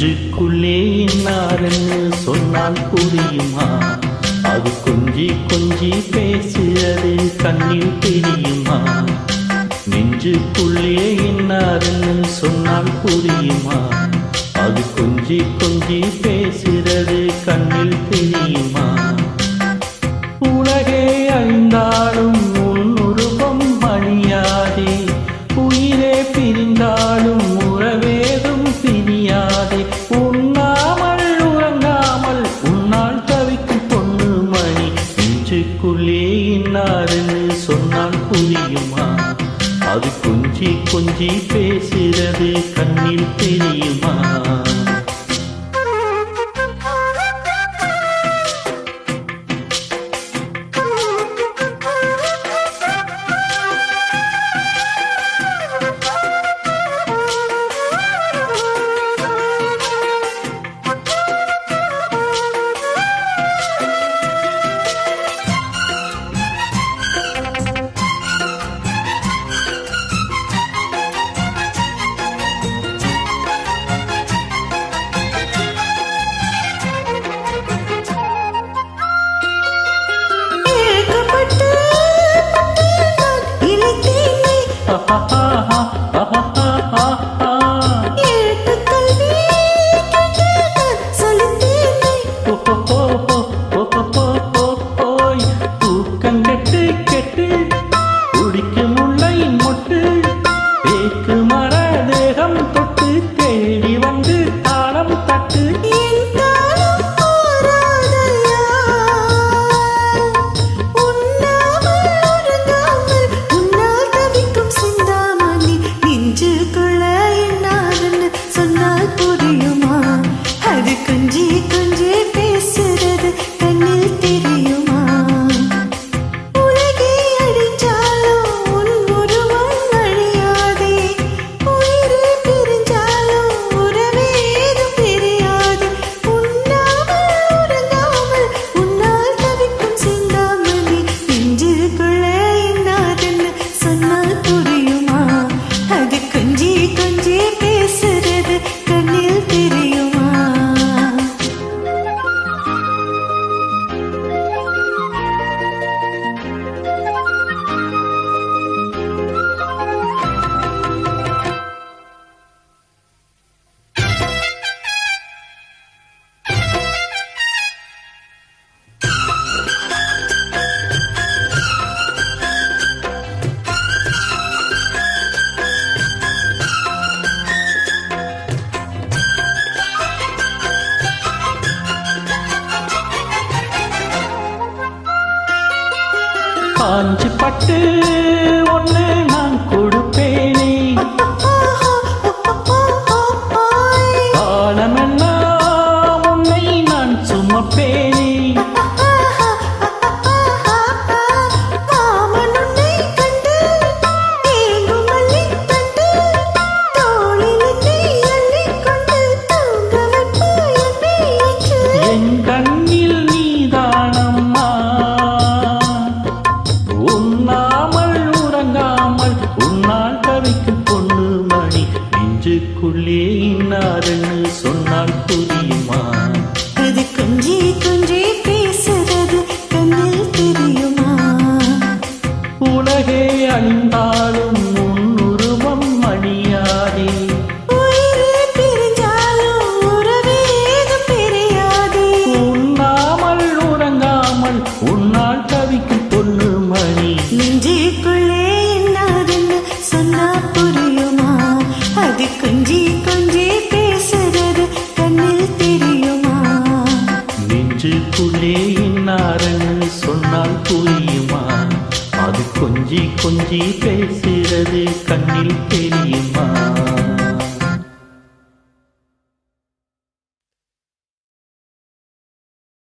நெஞ்சுக்குள்ளே இன்னாரென்னு சொன்னால் புரியுமா? அது கொஞ்சி கொஞ்சி பேசுறது கண்ணில் தெரியுமா? நெஞ்சுக்குள்ளே இன்னாரென்னு சொன்னால் புரியுமா? அது கொஞ்சி கொஞ்சி பேசுறது கண்ணில் தெரியுமா? உலகே அழிந்தாலும் உன் உருவம் அழியாதே, உயிரே பிரிந்தாலும் உறவேதும் பிரியாதே. உண்ணாமல் உறங்காமல் உன்னால் தவிக்கும் பொண்ணு மணி. நெஞ்சுக்குள்ளே இன்னாருன்னு சொன்னால் புரியுமா? அது கொஞ்சி கொஞ்சி பேசுறது கண்ணில் தெரியுமா? தூக்கங்கெட்டு கெட்டு குடிக்கும் முல்லை மொட்டு தேக்கு மர தேகம் தொட்டு தேடி வந்து தாளம் தட்டு. காஞ்சி பட்டு ஒன்று நான் கொடுப்பேனே, காலமெல்லாம் உன்னை நான் சுமப்பேனே. என் கண்ணில் நீதானம்மா, உண்ணாமல் உறங்காமல் உன்னால் தவிக்கும் பொண்ணு மணி. நெஞ்சுக்குள்ளே இன்னாருன்னு சொன்னால் புரியுமா? அது கொஞ்சி கொஞ்சி பேசுறது கண்ணில் தெரியுமா? உலகே அழிந்தாலும் உன் உருவம் அழியாதே, உயிரே பிரிஞ்சாலும் உறவேதும் பிரியாதே. உண்ணாமல் உறங்காமல் உன்னால் தவிக்கும் பொண்ணு மணி. நெஞ்சுக்குள்ளே என்னாதுன்னு சொன்னா புரியுமா? அது கொஞ்சி கொஞ்சி பேசுறது கண்ணில் தெரியுமா? நெஞ்சுக்குள்ளே இன்னாருன்னு சொன்னால் புரியுமா? அது கொஞ்சி கொஞ்சி பேசுறது கண்ணில் தெரியுமா?